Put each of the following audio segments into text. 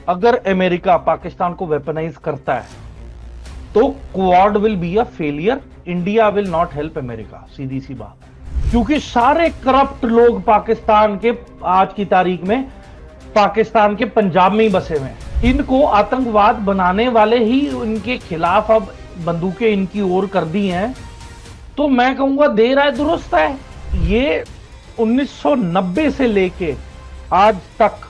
अगर अमेरिका पाकिस्तान को वेपनाइज करता है तो Quad will be a failure, India will not help America, सीधी सी बात है। क्योंकि सारे करप्ट लोग पाकिस्तान के आज की तारीख में पाकिस्तान के पंजाब में ही बसे हुए हैं। इनको आतंकवाद बनाने वाले ही इनके खिलाफ अब बंदूकें इनकी ओर कर दी हैं। तो मैं कहूंगा देर आए दुरुस्त है। ये 1990 से लेके आज तक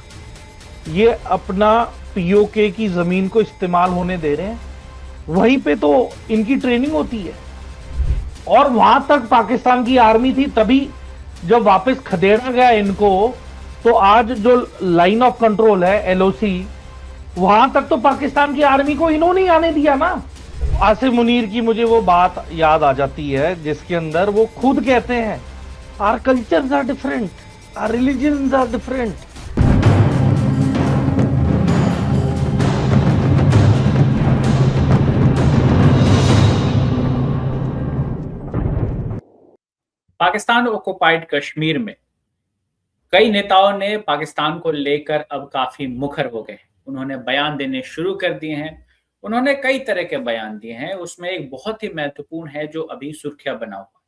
ये अपना पीओके की जमीन को इस्तेमाल होने दे रहे हैं, वहीं पे तो इनकी ट्रेनिंग होती है। और वहां तक पाकिस्तान की आर्मी थी, तभी जब वापस खदेड़ा गया इनको, तो आज जो लाइन ऑफ कंट्रोल है एलओसी, वहां तक तो पाकिस्तान की आर्मी को इन्होंने ही आने दिया ना। आसिफ मुनीर की मुझे वो बात याद आ जाती है जिसके अंदर वो खुद कहते हैं our cultures are different, our religions are different. Pakistan occupied Kashmir में कई नेताओं ने पाकिस्तान को लेकर अब काफी मुखर हो गए। उन्होंने बयान देने शुरू कर दिए हैं। उन्होंने कई तरह के बयान दिए हैं। उसमें एक बहुत ही महत्वपूर्ण है जो अभी सुर्खियां बना हुआ।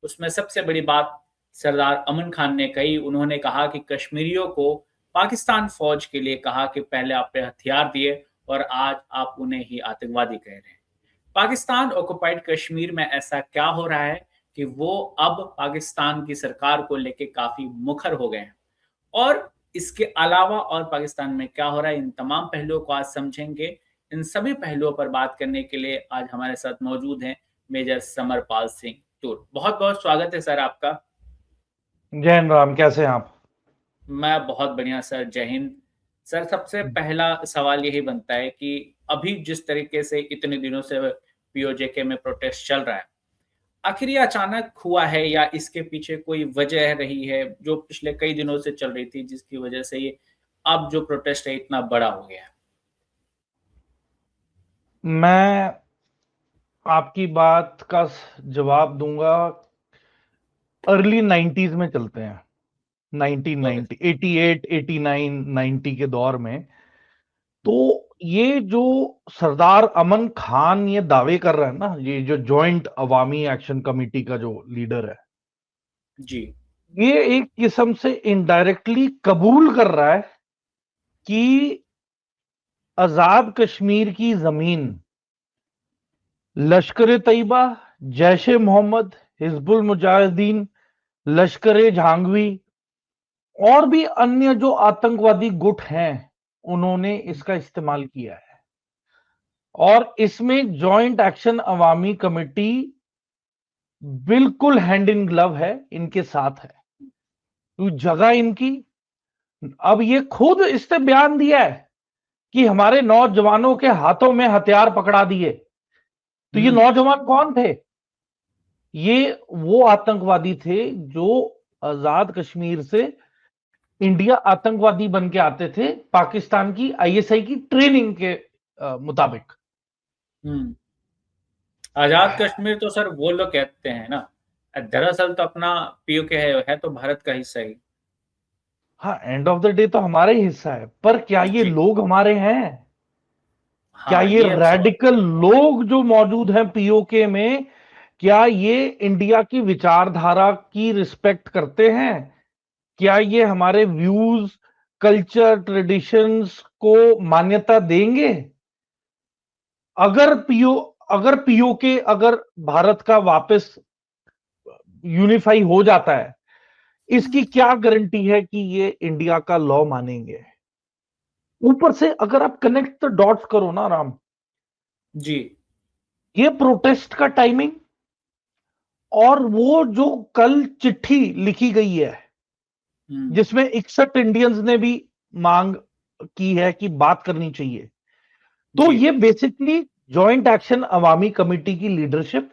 उसमें सबसे बड़ी बात सरदार अमन खान ने कही। उन्होंने कहा कि कश्मीरियों को पाकिस्तान फौज के लिए कहा कि पहले आपने हथियार दिए और आज आप उन्हें ही आतंकवादी कह रहे हैं। पाकिस्तान ऑक्युपाइड कश्मीर में ऐसा क्या हो रहा है कि वो अब पाकिस्तान की सरकार को लेके काफी मुखर हो गए हैं, और इसके अलावा और पाकिस्तान में क्या हो रहा है, इन तमाम पहलुओं को आज समझेंगे। इन सभी पहलुओं पर बात करने के लिए आज हमारे साथ मौजूद हैं मेजर समरपाल सिंह टूर। बहुत बहुत स्वागत है सर आपका। जय हिंद राम, कैसे हैं आप? मैं बहुत बढ़िया सर, जय हिंद। सर सबसे पहला सवाल यही बनता है कि अभी जिस तरीके से इतने दिनों से पीओजेके में प्रोटेस्ट चल रहा है, आखिर ये अचानक हुआ है या इसके पीछे कोई वजह रही है जो पिछले कई दिनों से चल रही थी, जिसकी वजह से ये अब जो प्रोटेस्ट है इतना बड़ा हो गया है? मैं आपकी बात का जवाब दूंगा। अर्ली 90s में चलते हैं, 1990, 88, 89, 90 के दौर में। तो ये जो सरदार अमन खान ये दावे कर रहा है ना, ये जो जॉइंट अवामी एक्शन कमेटी का जो लीडर है जी, ये एक किस्म से इनडायरेक्टली कबूल कर रहा है कि आजाद कश्मीर की जमीन लश्कर तैयबा, जैश ए मोहम्मद, हिजबुल मुजाहिदीन, लश्कर झांगवी और भी अन्य जो आतंकवादी गुट हैं उन्होंने इसका इस्तेमाल किया है। और इसमें जॉइंट एक्शन अवामी कमेटी बिल्कुल हैंड इन ग्लव है, इनके साथ है। तो जगह इनकी, अब ये खुद इसने बयान दिया है कि हमारे नौजवानों के हाथों में हथियार पकड़ा दिए। तो ये नौजवान कौन थे? ये वो आतंकवादी थे जो आजाद कश्मीर से इंडिया आतंकवादी बन के आते थे पाकिस्तान की आईएसआई की ट्रेनिंग के मुताबिक। आजाद कश्मीर तो सर वो लोग कहते हैं ना, दरअसल तो अपना पीओके है तो भारत का हिस्सा ही। हाँ, एंड ऑफ द डे तो हमारा ही हिस्सा है, पर क्या ये जी, लोग हमारे हैं? क्या हाँ ये ये अब सवाल। रेडिकल लोग जो मौजूद हैं पीओके में, क्या ये इंडिया की विचारधारा की रिस्पेक्ट करते हैं? क्या ये हमारे व्यूज, कल्चर, ट्रेडिशंस को मान्यता देंगे? अगर पीओके अगर भारत का वापस यूनिफाई हो जाता है, इसकी क्या गारंटी है कि ये इंडिया का लॉ मानेंगे? ऊपर से अगर आप कनेक्ट द डॉट्स करो ना राम, जी, ये प्रोटेस्ट का टाइमिंग और वो जो कल चिट्ठी लिखी गई है जिसमें 61 इंडियंस ने भी मांग की है कि बात करनी चाहिए, तो जी, ये बेसिकली जॉइंट एक्शन अवामी कमेटी की लीडरशिप,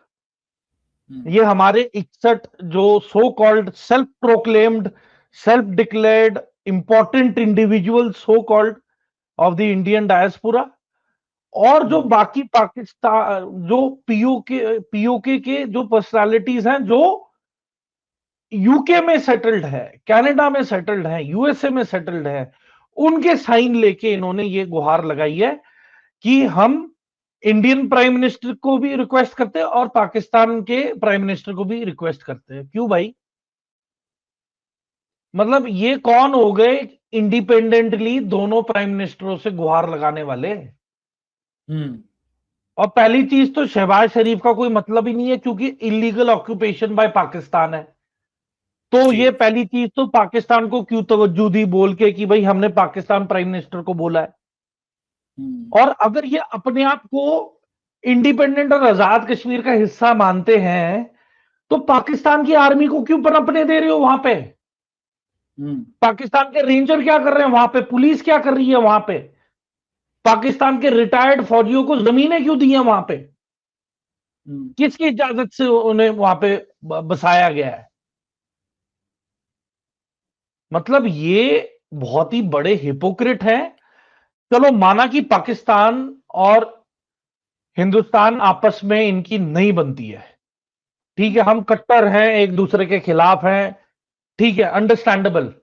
ये हमारे 61 जो so called self proclaimed, self declared important individual so called off the Indian diaspora, और जो बाकी पाकिस्तान जो पीओके के जो पर्सनालिटीज हैं जो यूके में सेटल्ड है, कनाडा में सेटल्ड है, यूएसए में सेटल्ड है, उनके साइन लेके इन्होंने ये गुहार लगाई है कि हम इंडियन प्राइम मिनिस्टर को भी रिक्वेस्ट करते हैं और पाकिस्तान के प्राइम मिनिस्टर को भी रिक्वेस्ट करते हैं। क्यों भाई? मतलब ये कौन हो गए इंडिपेंडेंटली दोनों प्राइम मिनिस्टरों से गुहार लगाने वाले? और पहली चीज तो शहबाज शरीफ का कोई मतलब ही नहीं है, क्योंकि इलीगल ऑक्यूपेशन बाय पाकिस्तान है। तो जी। ये पहली चीज तो पाकिस्तान को क्यों तवज्जो दी बोल के कि भाई हमने पाकिस्तान प्राइम मिनिस्टर को बोला है। और अगर ये अपने आप को इंडिपेंडेंट और आजाद कश्मीर का हिस्सा मानते हैं तो पाकिस्तान की आर्मी को क्यों पनपने दे रहे हो वहां पे? पाकिस्तान के रेंजर क्या कर रहे हैं वहां पे? पुलिस क्या कर रही है वहां पे? पाकिस्तान के रिटायर्ड फौजियों को जमीनें क्यों दी हैं वहां पे? किसकी इजाजत से उन्हें वहां पे बसाया गया है? मतलब ये बहुत ही बड़े हिपोक्रेट हैं। चलो माना कि पाकिस्तान और हिंदुस्तान आपस में इनकी नहीं बनती है, ठीक है, हम कट्टर हैं, एक दूसरे के खिलाफ हैं, ठीक है, अंडरस्टैंडेबल।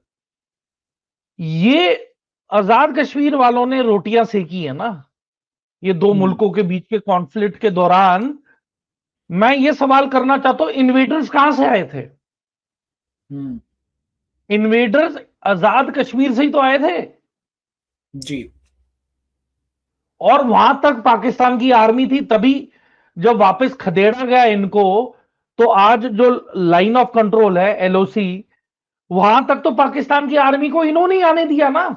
ये आजाद कश्मीर वालों ने रोटियां सेकी है ना ये दो मुल्कों के बीच के कॉन्फ्लिक्ट के दौरान। मैं ये सवाल करना चाहता हूं, इन्वेडर्स कहां से आए थे? इन्वेडर्स आजाद कश्मीर से ही तो आए थे जी। और वहां तक पाकिस्तान की आर्मी थी। तभी जब वापस खदेड़ा गया इनको, तो आज जो लाइन ऑफ कंट्रोल है एलओसी, वहां तक तो पाकिस्तान की आर्मी को इन्होंने ही आने दिया ना।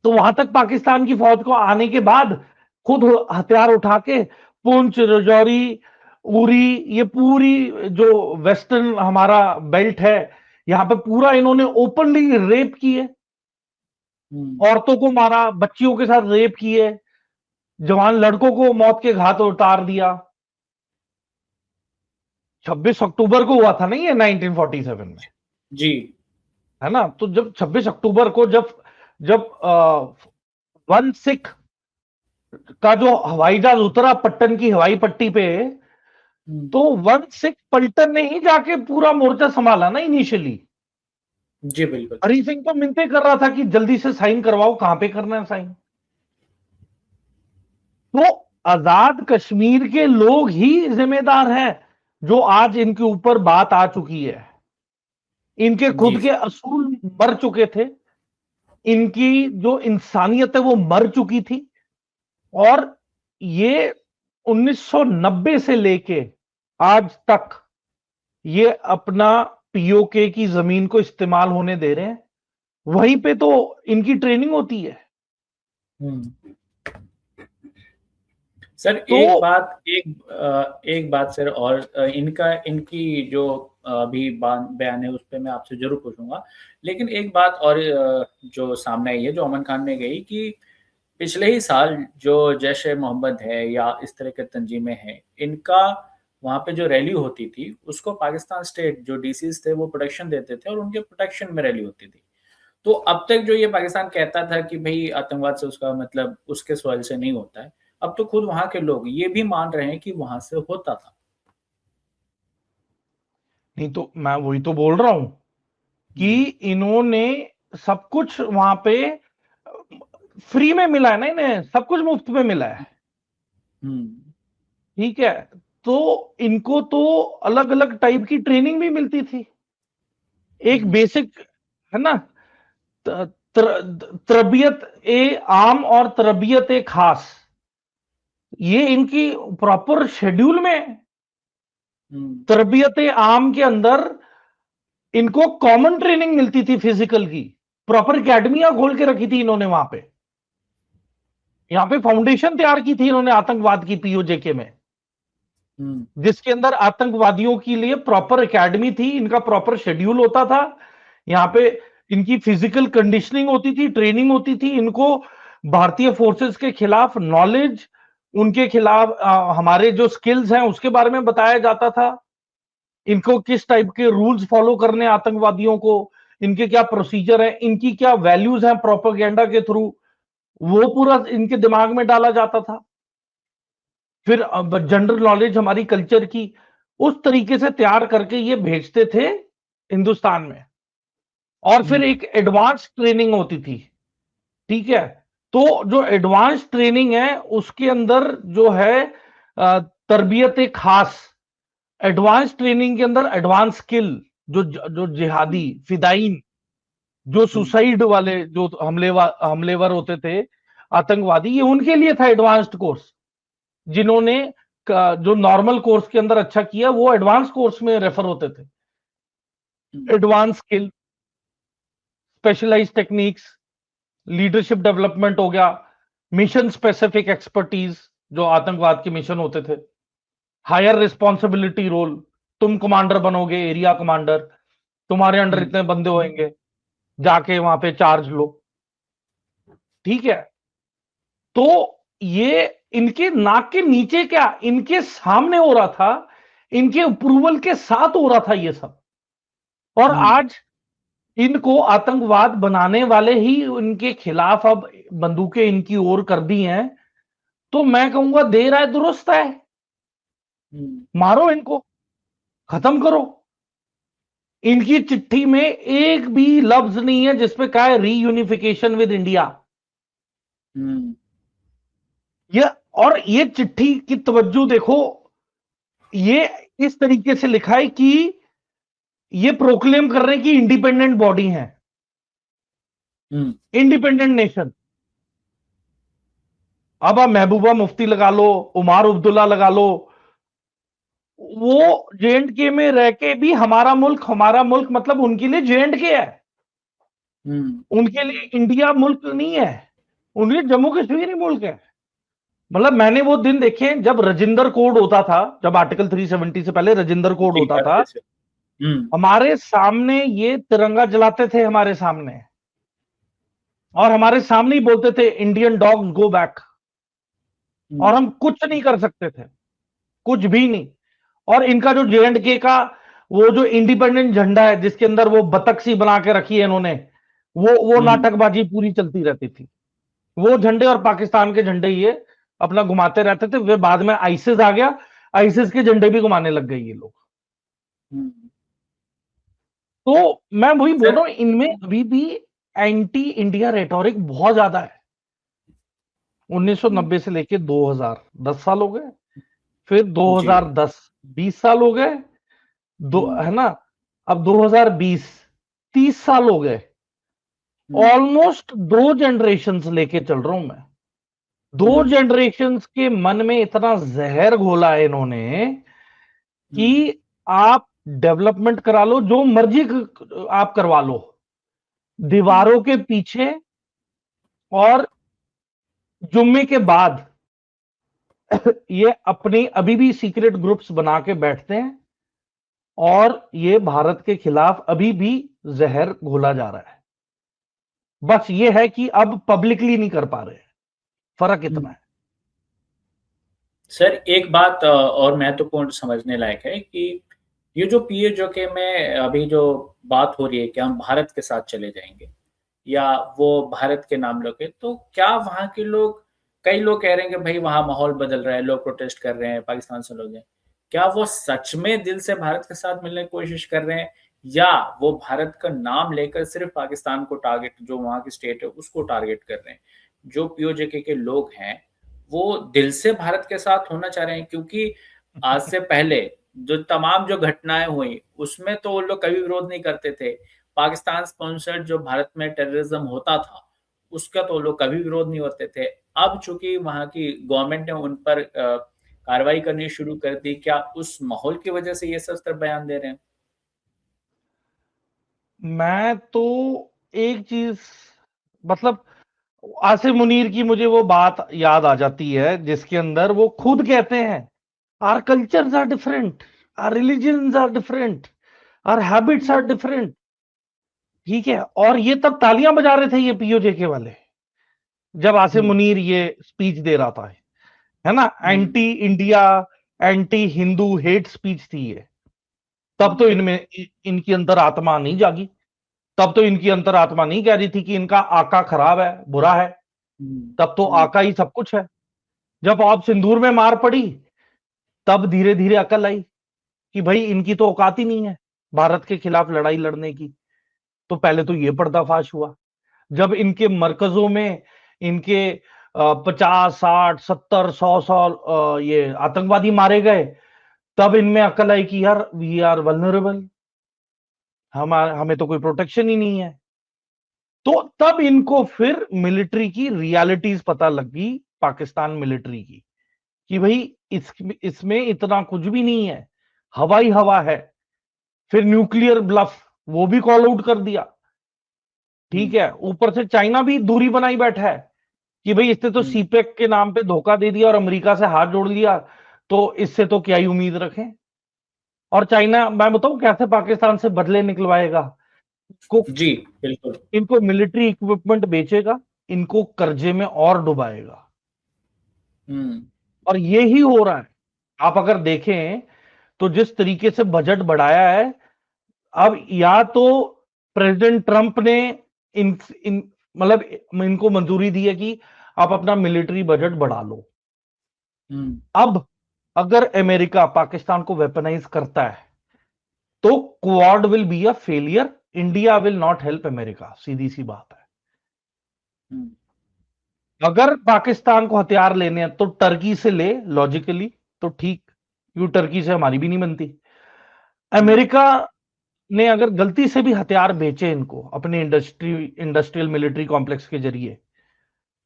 तो वहां तक पाकिस्तान की फौज को आने के बाद खुद हथियार उठा के पुंछ, राजौरी, उरी, ये पूरी जो वेस्टर्न हमारा बेल्ट है, यहां पे पूरा इन्होंने ओपनली रेप किए, औरतों को मारा, बच्चियों के साथ रेप किए, जवान लड़कों को मौत के घाट उतार दिया। 26 अक्टूबर को हुआ था ना ये 1947 में, जी। है ना? तो जब 26 अक्टूबर को जब जब वन सिख का जो हवाई जहाज उतरा पट्टन की हवाई पट्टी पे, तो वन सिख पलटन ने ही जाके पूरा मोर्चा संभाला ना इनिशियली। जी बिल्कुल। हरी सिंह तो मिन्नतें कर रहा था कि जल्दी से साइन करवाओ, कहां पे करना है साइन। तो आजाद कश्मीर के लोग ही जिम्मेदार हैं जो आज इनके ऊपर बात आ चुकी है। इनके खुद के असूल मर चुके थे, इनकी जो इंसानियत है वो मर चुकी थी। और ये 1990 से लेके आज तक ये अपना पीओके की जमीन को इस्तेमाल होने दे रहे हैं। वहीं पे तो इनकी ट्रेनिंग होती है। सर एक बात सर, और इनकी जो अभी बयान है उस पर मैं आपसे जरूर पूछूंगा। लेकिन एक बात और जो सामने आई है, जो अमन खान ने कही कि पिछले ही साल जो जैश ए मोहम्मद है या इस तरह के तंजीमें हैं, इनका वहां पे जो रैली होती थी उसको पाकिस्तान स्टेट जो डीसीज थे वो प्रोटेक्शन देते थे और उनके प्रोटेक्शन में रैली होती थी। तो अब तक जो ये पाकिस्तान कहता था कि भाई आतंकवाद से उसका मतलब उसके सवाल से नहीं होता है, अब तो खुद वहां के लोग ये भी मान रहे हैं कि वहां से होता था। नहीं तो मैं वही तो बोल रहा हूं कि इन्होंने सब कुछ वहां पे फ्री में मिला है ना, इन्हें सब कुछ मुफ्त में मिला है, ठीक है। तो इनको तो अलग अलग टाइप की ट्रेनिंग भी मिलती थी। एक बेसिक है ना, तरबियत ए आम और तरबियत ए खास, ये इनकी प्रॉपर शेड्यूल में है। तरबियत ए आम के अंदर इनको कॉमन ट्रेनिंग मिलती थी फिजिकल की, प्रॉपर अकेडमियां खोल के रखी थी इन्होंने वहां पे। यहां पे फाउंडेशन तैयार की थी इन्होंने आतंकवाद की पीओजेके में, जिसके अंदर आतंकवादियों के लिए प्रॉपर एकेडमी थी, इनका प्रॉपर शेड्यूल होता था। यहां पे इनकी फिजिकल कंडीशनिंग होती थी, ट्रेनिंग होती थी, इनको भारतीय फोर्सेस के खिलाफ नॉलेज, उनके खिलाफ हमारे जो स्किल्स हैं उसके बारे में बताया जाता था। इनको किस टाइप के रूल्स फॉलो करने आतंकवादियों को, इनके क्या प्रोसीजर है, इनकी क्या वैल्यूज हैं प्रोपेगेंडा के थ्रू, वो पूरा इनके दिमाग में डाला जाता था। फिर जनरल नॉलेज हमारी कल्चर की उस तरीके से तैयार करके ये भेजते थे हिंदुस्तान में। और फिर एक एडवांस ट्रेनिंग होती थी, ठीक है। तो जो एडवांस ट्रेनिंग है उसके अंदर जो है तरबियत खास, एडवांस ट्रेनिंग के अंदर एडवांस स्किल, जो जो जिहादी फिदाइन, जो सुसाइड वाले जो हमलेवर होते थे, आतंकवादी, ये उनके लिए था एडवांस्ड कोर्स। जिन्होंने जो नॉर्मल कोर्स के अंदर अच्छा किया वो एडवांस कोर्स में रेफर होते थे। Advance skill, specialised techniques, leadership development हो गया, मिशन स्पेसिफिक एक्सपर्टीज, जो आतंकवाद के मिशन होते थे, हायर रिस्पॉन्सिबिलिटी रोल, तुम कमांडर बनोगे, एरिया कमांडर, तुम्हारे अंडर इतने बंदे होंगे, जाके वहां पे चार्ज लो, ठीक है। तो ये इनके नाक के नीचे क्या, इनके सामने हो रहा था, इनके अप्रूवल के साथ हो रहा था ये सब। और आज इनको आतंकवाद बनाने वाले ही इनके खिलाफ अब बंदूकें इनकी ओर कर दी हैं। तो मैं कहूंगा देर आए दुरुस्त है, मारो इनको, खत्म करो। इनकी चिट्ठी में एक भी लफ्ज नहीं है जिसपे कहा है रीयूनिफिकेशन विद इंडिया। ये और ये चिट्ठी की तवज्जो देखो, ये इस तरीके से लिखा है कि ये प्रोक्लेम कर रहे हैं कि इंडिपेंडेंट बॉडी है, इंडिपेंडेंट नेशन। अब आप महबूबा मुफ्ती लगा लो, उमार अब्दुल्ला लगा लो, वो JNK में रह के भी हमारा मुल्क मतलब उनके लिए JNK है, उनके लिए इंडिया मुल्क नहीं है, उनके जम्मू कश्मीर ही मुल्क है। मतलब मैंने वो दिन देखे जब रजिंदर कोड होता था, जब आर्टिकल 370 से पहले रजिंदर कोड होता था, हमारे सामने ये तिरंगा जलाते थे हमारे सामने, और हमारे सामने ही बोलते थे इंडियन डॉग्स गो बैक, और हम कुछ नहीं कर सकते थे, कुछ भी नहीं। और इनका जो JNK का वो जो इंडिपेंडेंट झंडा है जिसके अंदर वो बतख सी बना के रखी है इन्होंने, वो नाटकबाजी पूरी चलती रहती थी। वो झंडे और पाकिस्तान के झंडे ये अपना घुमाते रहते थे। वे बाद में आईसिस आ गया, आईसिस के झंडे भी घुमाने लग गए ये लोग। तो मैं वही बोल रहा हूं, इनमें अभी भी एंटी इंडिया रेटोरिक बहुत ज्यादा है। 1990 से लेके 2000 10 साल हो गए, फिर 2010 20 साल हो गए, है ना, अब 2020 30 साल हो गए। ऑलमोस्ट 2 जनरेशंस लेके चल रहा हूं मैं। 2 जनरेशंस के मन में इतना जहर घोला है इन्होंने कि आप डेवलपमेंट करा लो, जो मर्जी आप करवा लो, दीवारों के पीछे और जुम्मे के बाद ये अपनी अभी भी सीक्रेट ग्रुप्स बना के बैठते हैं, और ये भारत के खिलाफ अभी भी जहर घोला जा रहा है। बस ये है कि अब पब्लिकली नहीं कर पा रहे, फर्क इतना है। सर एक बात और महत्वपूर्ण समझने लायक है कि ये जो PAJK में अभी जो बात हो रही है कि हम भारत के साथ चले जाएंगे या वो भारत के नाम लोगे, तो क्या वहां के लोग, कई लोग कह रहे हैं कि भाई वहां माहौल बदल रहा है, लोग प्रोटेस्ट कर रहे हैं, पाकिस्तान से लोग हैं, क्या वो सच में दिल से भारत के साथ मिलने की कोशिश कर रहे हैं, या वो भारत का नाम लेकर सिर्फ पाकिस्तान को टारगेट, जो वहां की स्टेट है उसको टारगेट कर रहे हैं? जो POJK के लोग हैं वो दिल से भारत के साथ होना चाह रहे हैं, क्योंकि आज से पहले जो तमाम जो घटनाएं हुई उसमें तो वो लोग कभी विरोध नहीं करते थे। पाकिस्तान स्पॉन्सर्ड जो भारत में टेररिज्म होता था उसका तो लोग कभी विरोध नहीं होते थे। अब चूंकि वहां की गवर्नमेंट ने उन पर कार्रवाई करनी शुरू कर दी, क्या उस माहौल की वजह से ये सब बयान दे रहे हैं? मैं तो एक चीज, मतलब आसिम मुनीर की मुझे वो बात याद आ जाती है जिसके अंदर वो खुद कहते हैं our cultures are different, our religions are different, our habits are different, ठीक है। और ये तब तालियां बजा रहे थे ये POJK वाले जब आसिम मुनीर ये स्पीच दे रहा था, है ना, anti India anti Hindu hate speech थी ये। तब तो इनमें इनकी अंतर आत्मा नहीं जागी, तब तो इनकी अंतरात्मा नहीं कह रही थी कि इनका आका खराब है, बुरा है। तब तो आका ही सब कुछ है। जब आप सिंदूर में मार पड़ी तब धीरे धीरे अकल आई कि भाई इनकी तो औकात ही नहीं है भारत के खिलाफ लड़ाई लड़ने की। तो पहले तो ये पर्दाफाश हुआ जब इनके मरकजों में इनके 50, 60, 70, 100 ये आतंकवादी मारे गए, तब इनमें अकल आई कि यार वी आर वल्नरेबल, हमें तो कोई प्रोटेक्शन ही नहीं है। तो तब इनको फिर मिलिट्री की रियलिटीज पता लगी, पाकिस्तान मिलिट्री की, कि भाई इसमें इतना कुछ भी नहीं है, हवाई हवा है। फिर न्यूक्लियर ब्लफ वो भी कॉल आउट कर दिया, ठीक है। ऊपर से चाइना भी दूरी बनाई बैठा है कि भाई इसने तो सीपेक के नाम पे धोखा दे दिया और अमेरिका से हाथ जोड़ लिया, तो इससे तो क्या ही उम्मीद रखें। और चाइना, मैं बताऊं कैसे पाकिस्तान से बदले निकलवाएगा, जी बिल्कुल, इनको मिलिट्री इक्विपमेंट बेचेगा, इनको कर्जे में और डुबाएगा। और ये ही हो रहा है। आप अगर देखें तो जिस तरीके से बजट बढ़ाया है, अब या तो प्रेसिडेंट ट्रंप ने मतलब इनको मंजूरी दी है कि आप अपना मिलिट्री बजट बढ़ा लो। अब अगर अमेरिका पाकिस्तान को वेपनाइज करता है तो Quad will be a failure, India will not help America, सीधी सी बात है। अगर पाकिस्तान को हथियार लेने हैं तो टर्की से ले, लॉजिकली तो ठीक, क्यों टर्की से हमारी भी नहीं बनती। अमेरिका ने अगर गलती से भी हथियार बेचे इनको अपने इंडस्ट्रियल मिलिट्री कॉम्प्लेक्स के जरिए,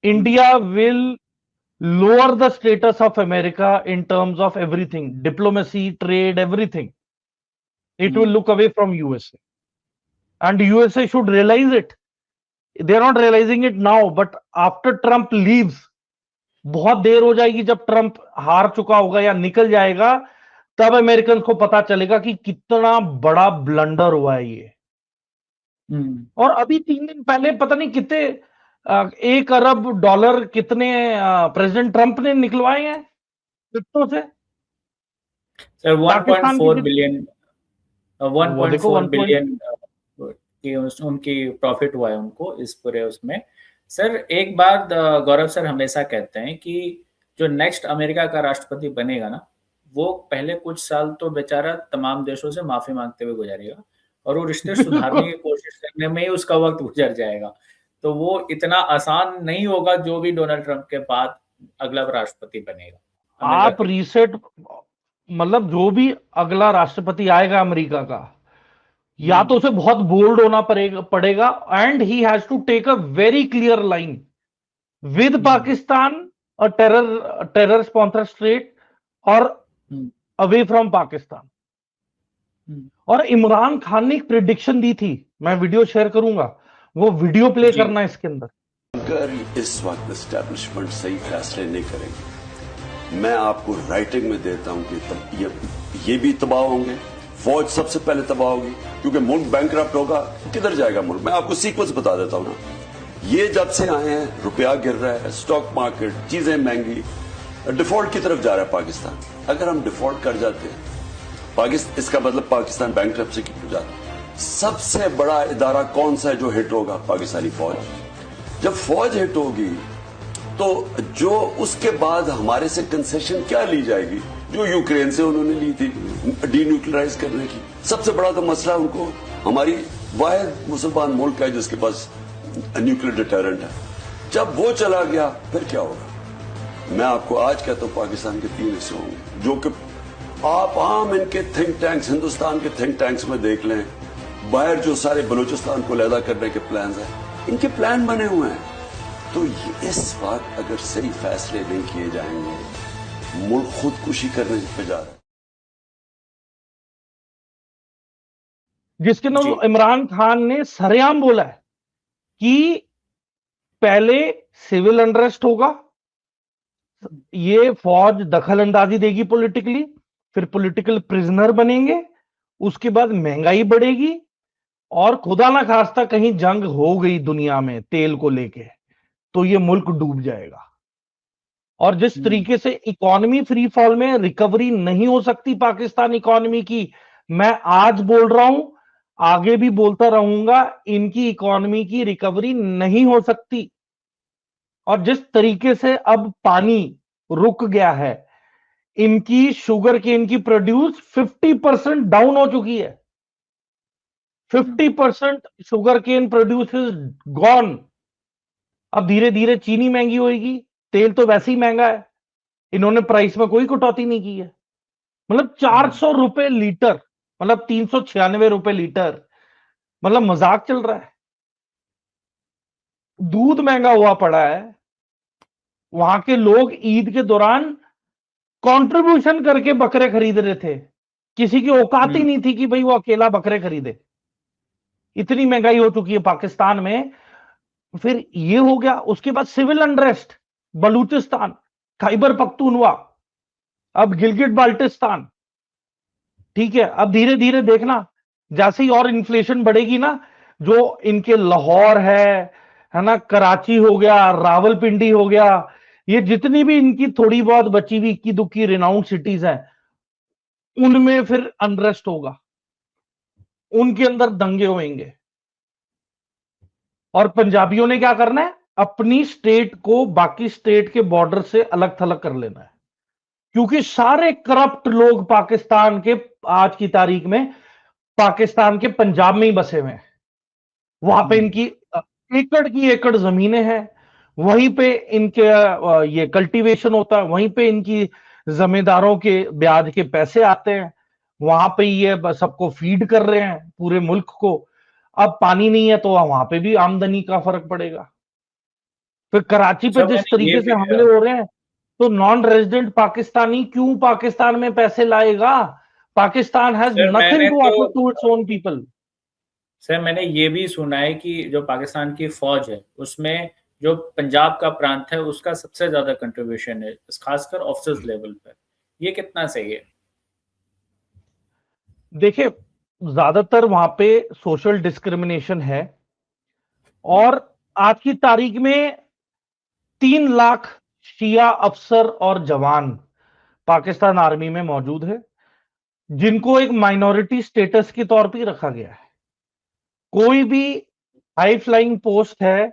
India will lower the status of America in terms of everything, diplomacy, trade, everything. It will look away from USA, and USA should realize it. They are not realizing it now, but after Trump leaves, बहुत देर हो जाएगी जब Trump हार चुका होगा या निकल जाएगा, तब अमेरिकन को पता चलेगा कि कितना बड़ा ब्लंडर हुआ है ये। और अभी 3 दिन पहले पता नहीं कितने $1 अरब कितने प्रेसिडेंट ट्रंप ने निकलवाए हैं क्रिप्टो से। सर 1.4 बिलियन की उनकी प्रॉफिट हुआ है उनको इस पूरे उसमें। सर एक बात गौरव सर हमेशा कहते हैं कि जो नेक्स्ट अमेरिका का राष्ट्रपति बनेगा ना, वो पहले कुछ साल तो बेचारा तमाम देशों से माफी मांगते हुए गुजारेगा और वो रिश्ते सुधारने की कोशिश करने में ही उसका वक्त गुजर जाएगा। तो वो इतना आसान नहीं होगा जो भी डोनाल्ड ट्रंप के बाद अगला राष्ट्रपति बनेगा। आप रीसेट, मतलब जो भी अगला राष्ट्रपति आएगा अमेरिका का, या तो उसे बहुत बोल्ड होना पड़ेगा and he has to take a very clear line with Pakistan, a terror sponsor state, और अवे फ्रॉम पाकिस्तान। और इमरान खान ने एक प्रिडिक्शन दी थी, मैं वीडियो शेयर करूंगा, वो वीडियो प्ले करना इसके अंदर। अगर इस वक्त एस्टेब्लिशमेंट सही फैसले नहीं करेगी, मैं आपको राइटिंग में देता हूं कि ये भी तबाह होंगे, फौज सबसे पहले तबाह होगी, क्योंकि मुल्क बैंकरप्ट होगा, किधर जाएगा मुल्क। मैं आपको सीक्वेंस बता देता हूं ना, ये जब से आए हैं रुपया गिर रहा है, स्टॉक मार्केट, चीजें महंगी, डिफॉल्ट की तरफ जा रहा है पाकिस्तान। अगर हम डिफॉल्ट कर जाते हैं पाकिस्तान, इसका मतलब पाकिस्तान बैंकरप्सी की तरफ जाता है। सबसे बड़ा इदारा कौन सा है जो हिट होगा? पाकिस्तानी फौज। जब फौज हिट होगी तो जो उसके बाद हमारे से कंसेशन क्या ली जाएगी, जो यूक्रेन से उन्होंने ली थी डीन्यूक्लियराइज करने की। सबसे बड़ा तो मसला उनको, हमारी वाहिद मुसलमान मुल्क है जिसके पास न्यूक्लियर डिटरेंट है, जब वो चला गया फिर क्या होगा? मैं आपको आज कहता हूं पाकिस्तान के 3 हिस्से होंगे, जो कि आप आम इनके थिंक टैंक्स, हिंदुस्तान के थिंक टैंक्स में देख लें, बाहर जो सारे बलूचिस्तान को लैदा करने के प्लान है, इनके प्लान बने हुए हैं। तो इस वक्त अगर सही फैसले नहीं किए जाएंगे, मुल्क खुदकुशी करने पे जा रहा है। जिसके नाम इमरान खान ने सरेआम बोला है कि पहले सिविल अनरेस्ट होगा, ये फौज दखल अंदाजी देगी पॉलिटिकली, फिर पॉलिटिकल प्रिजनर बनेंगे, उसके बाद महंगाई बढ़ेगी, और खुदा ना खास्ता कहीं जंग हो गई दुनिया में तेल को लेके तो ये मुल्क डूब जाएगा। और जिस तरीके से इकोनॉमी फ्री फॉल में रिकवरी नहीं हो सकती पाकिस्तान इकोनॉमी की, मैं आज बोल रहा हूं, आगे भी बोलता रहूंगा, इनकी इकोनॉमी की रिकवरी नहीं हो सकती। और जिस तरीके से अब पानी रुक गया है, इनकी शुगर केन की प्रोड्यूस 50% डाउन हो चुकी है, 50% sugar cane produce is gone. अब धीरे धीरे चीनी महंगी होगी, तेल तो वैसे ही महंगा है, इन्होंने प्राइस में कोई कटौती नहीं की है। मतलब 400 रुपए लीटर, मतलब 396 रुपए लीटर, मतलब मजाक चल रहा है। दूध महंगा हुआ पड़ा है, वहां के लोग ईद के दौरान कंट्रीब्यूशन करके बकरे खरीद रहे थे, किसी की औकात ही नहीं थी कि भाई वो अकेला बकरे खरीदे। इतनी महंगाई हो चुकी है पाकिस्तान में। फिर ये हो गया, उसके बाद सिविल अनरेस्ट, बलूचिस्तान, खैबर पख्तूनवा, अब गिलगिट बाल्टिस्तान। ठीक है, अब धीरे धीरे देखना, जैसे ही और इन्फ्लेशन बढ़ेगी ना, जो इनके लाहौर है ना, कराची हो गया, रावलपिंडी हो गया, ये जितनी भी इनकी थोड़ी बहुत बची हुई इक्की दुक्की रिनाउंड सिटीज हैं, उनमें फिर अनरेस्ट होगा, उनके अंदर दंगे होंगे। और पंजाबियों ने क्या करना है, अपनी स्टेट को बाकी स्टेट के बॉर्डर से अलग थलग कर लेना है, क्योंकि सारे करप्ट लोग पाकिस्तान के आज की तारीख में पाकिस्तान के पंजाब में ही बसे हुए हैं। वहां पे इनकी एकड़ की एकड़ जमीनें हैं, वहीं पे इनके ये कल्टीवेशन होता है, वहीं पे इनकी जमींदारों के ब्याज के पैसे आते हैं, वहां पे ये सबको फीड कर रहे हैं पूरे मुल्क को। अब पानी नहीं है तो वहां पे भी आमदनी का फर्क पड़ेगा। फिर कराची पे सर जिस मैंने ये तरीके से भी हमले हो रहे हैं, तो नॉन रेजिडेंट पाकिस्तानी क्यों पाकिस्तान में पैसे लाएगा? पाकिस्तान हैज सर नथिंग मैंने to to offer to its own people. Sir मैंने ये भी सुना है कि जो पाकिस्तान की फौज है उसमें जो पंजाब का प्रांत है उसका सबसे ज्यादा कंट्रीब्यूशन है, खासकर ऑफिसर्स लेवल पर। ये कितना सही है? देखिए, ज्यादातर वहां पे सोशल डिस्क्रिमिनेशन है, और आज की तारीख में 3 लाख शिया अफसर और जवान पाकिस्तान आर्मी में मौजूद है, जिनको एक माइनॉरिटी स्टेटस के तौर पर रखा गया है। कोई भी हाई फ्लाइंग पोस्ट है,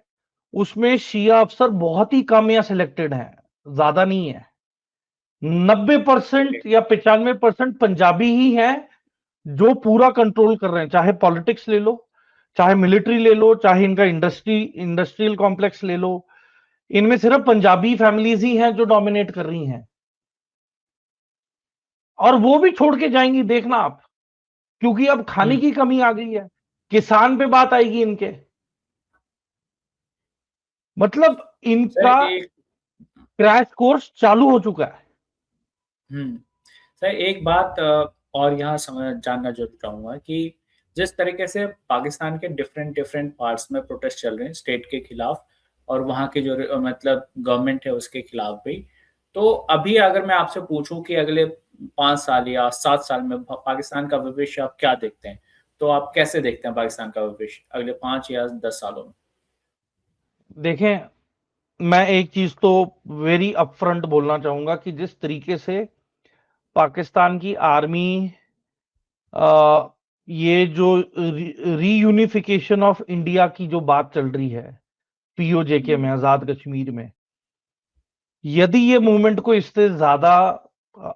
उसमें शिया अफसर बहुत ही कम या सिलेक्टेड हैं, ज्यादा नहीं है। 90% या 95% पंजाबी ही हैं जो पूरा कंट्रोल कर रहे हैं, चाहे पॉलिटिक्स ले लो, चाहे मिलिट्री ले लो, चाहे इनका इंडस्ट्रियल कॉम्प्लेक्स ले लो, इनमें सिर्फ पंजाबी फैमिलीज ही हैं जो डोमिनेट कर रही हैं, और वो भी छोड़ के जाएंगी, देखना आप, क्योंकि अब खाने की कमी आ गई है। किसान पे बात आएगी इनके, मतलब सर इनका एक क्रैश कोर्स चालू हो चुका है। सर एक बात और यहाँ समझ जानना जरूर चाहूंगा कि जिस तरीके से पाकिस्तान के डिफरेंट डिफरेंट पार्ट्स में प्रोटेस्ट चल रहे हैं स्टेट के खिलाफ और वहाँ के जो मतलब गवर्नमेंट है उसके खिलाफ भी, तो अभी अगर मैं आपसे पूछूं कि अगले 5 साल या 7 साल में पाकिस्तान का भविष्य आप क्या देखते हैं, तो आप कैसे देखते हैं पाकिस्तान का भविष्य अगले 5 या 10 सालों में? देखें, मैं एक चीज तो वेरी अपफ्रंट बोलना चाहूंगा कि जिस तरीके से पाकिस्तान की आर्मी ये जो रीयूनिफिकेशन ऑफ इंडिया की जो बात चल रही है पीओजेके में, आजाद कश्मीर में, यदि ये मूवमेंट को इससे ज्यादा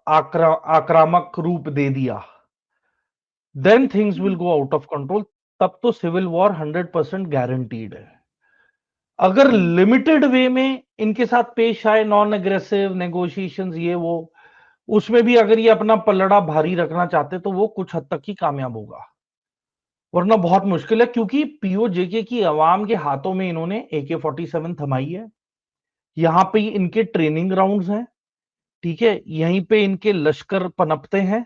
आक्रामक रूप दे दिया, then things will go out of control. तब तो सिविल वॉर 100% गारंटीड है। अगर लिमिटेड वे में इनके साथ पेश आए, नॉन एग्रेसिव नेगोशिएशंस ये वो, उसमें भी अगर ये अपना पलड़ा भारी रखना चाहते तो वो कुछ हद तक ही कामयाब होगा, वरना बहुत मुश्किल है, क्योंकि पीओजेके की आवाम के हाथों में इन्होंने AK-47 थमाई है। यहां पे इनके ट्रेनिंग ग्राउंड्स हैं, ठीक है, यहीं पे इनके लश्कर पनपते हैं।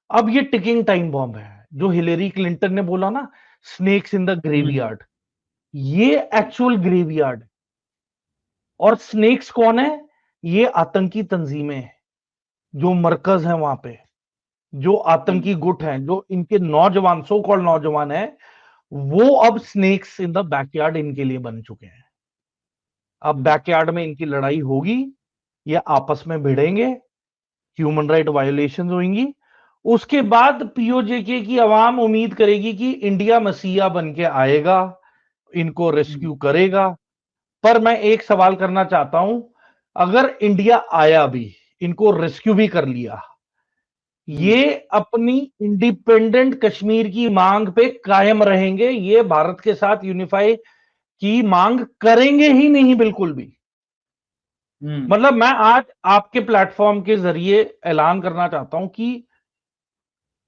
अब ये टिकिंग टाइम बॉम्ब है, जो हिलेरी क्लिंटन ने बोला ना, स्नेक्स इन द ग्रेवयार्ड, ये एक्चुअल ग्रेवयार्ड। और स्नेक्स कौन है? ये आतंकी तंजीमें, जो मरकज है वहां पे, जो आतंकी गुट हैं, जो इनके नौजवान, सो कॉल्ड नौजवान है, वो अब स्नेक्स इन द बैकयार्ड इनके लिए बन चुके हैं। अब बैकयार्ड में इनकी लड़ाई होगी, ये आपस में भिड़ेंगे, ह्यूमन राइट वायोलेशन होंगी। उसके बाद पीओजेके की आवाम उम्मीद करेगी कि इंडिया मसीहा बन के आएगा, इनको रेस्क्यू करेगा। पर मैं एक सवाल करना चाहता हूं, अगर इंडिया आया भी, इनको रेस्क्यू भी कर लिया, ये अपनी इंडिपेंडेंट कश्मीर की मांग पे कायम रहेंगे, ये भारत के साथ यूनिफाई की मांग करेंगे ही नहीं बिल्कुल भी। मतलब मैं आज आपके प्लेटफॉर्म के जरिए ऐलान करना चाहता हूं कि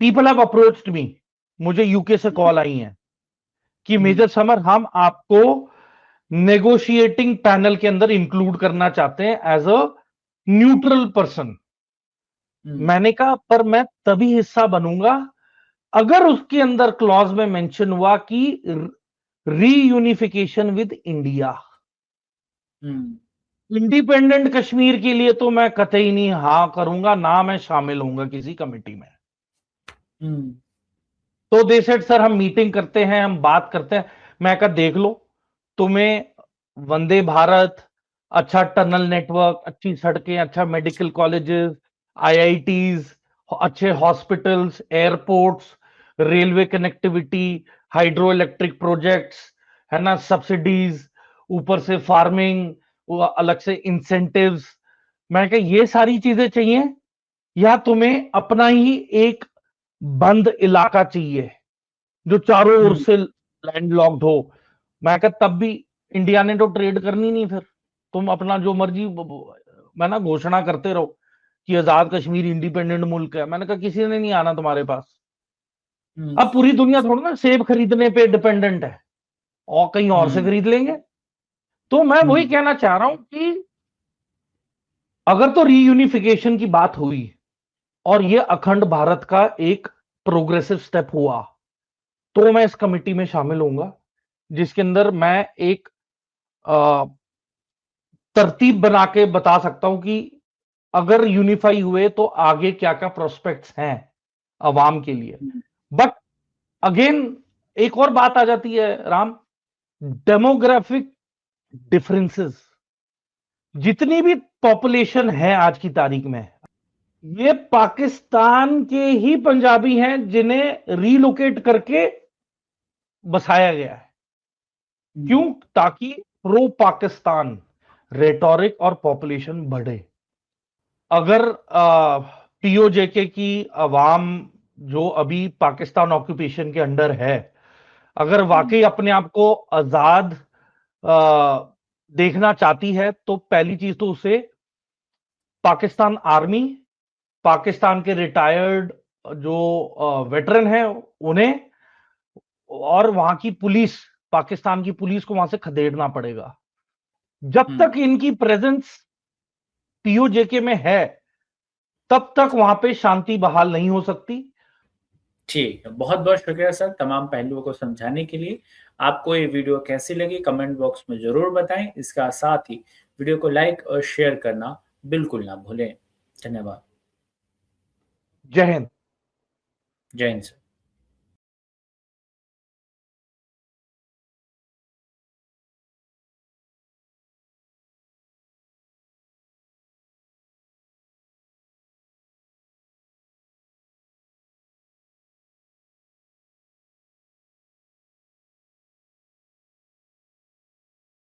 पीपल हैव अप्रोच्ड मी, मुझे यूके से कॉल आई है कि मेजर समर हम आपको नेगोशिएटिंग पैनल के अंदर इंक्लूड करना चाहते हैं एज अ न्यूट्रल पर्सन। मैंने कहा पर मैं तभी हिस्सा बनूंगा अगर उसके अंदर क्लॉज में मेंशन हुआ कि reunification with India. Independent Kashmir के लिए तो मैं कतई नहीं हाँ करूंगा, ना मैं शामिल होऊंगा किसी कमेटी में। तो दे सेड सर हम मीटिंग करते हैं, हम बात करते हैं। मैं कहा देख लो, तुम्हें वंदे भारत, अच्छा टनल नेटवर्क, अच्छी सड़कें, अच्छा मेडिकल कॉलेजेस, आईआईटीज, अच्छे hospitals, airports, railway connectivity, hydro electric projects, है ना, सब्सिडीज, ऊपर से फार्मिंग, अलग से इंसेंटिव्स। मैं कहा ये सारी चीजें चाहिए या तुम्हें अपना ही एक बंद इलाका चाहिए जो चारों ओर से लैंडलॉक्ड हो? मैं कहा तब भी इंडिया ने तो ट्रेड करनी नहीं, फिर तुम अपना जो मर्जी मैं ना घोषणा करते रहो कि आजाद कश्मीर इंडिपेंडेंट मुल्क है। मैंने कहा किसी ने नहीं आना तुम्हारे पास। अब पूरी दुनिया थोड़ा ना सेब खरीदने पे डिपेंडेंट है और कहीं और से खरीद लेंगे। तो मैं वही कहना चाह रहा हूं कि अगर तो रीयूनिफिकेशन की बात हुई और ये अखंड भारत का एक प्रोग्रेसिव स्टेप हुआ तो मैं इस कमेटी में शामिल होऊंगा जिसके अंदर मैं एक तरतीब बना के बता सकता हूं कि अगर यूनिफाई हुए तो आगे क्या क्या प्रोस्पेक्ट्स हैं अवाम के लिए। बट अगेन एक और बात आ जाती है राम, डेमोग्राफिक डिफरेंसेस। जितनी भी पॉपुलेशन है आज की तारीख में, ये पाकिस्तान के ही पंजाबी हैं जिन्हें रीलोकेट करके बसाया गया है। क्यों? ताकि प्रो पाकिस्तान रेटोरिक और पॉपुलेशन बढ़े। अगर पीओजेके की अवाम जो अभी पाकिस्तान ऑक्यूपेशन के अंडर है, अगर वाकई अपने आप को आजाद देखना चाहती है तो पहली चीज तो उसे पाकिस्तान आर्मी, पाकिस्तान के रिटायर्ड जो वेटरन है उन्हें, और वहां की पुलिस, पाकिस्तान की पुलिस को वहां से खदेड़ना पड़ेगा। जब तक इनकी प्रेजेंस पीओजेके में है तब तक वहां पे शांति बहाल नहीं हो सकती। ठीक है, बहुत बहुत शुक्रिया सर तमाम पहलुओं को समझाने के लिए। आपको ये वीडियो कैसी लगी कमेंट बॉक्स में जरूर बताएं। इसका साथ ही वीडियो को लाइक और शेयर करना बिल्कुल ना भूलें। धन्यवाद। जय हिंद। जय हिंद सर।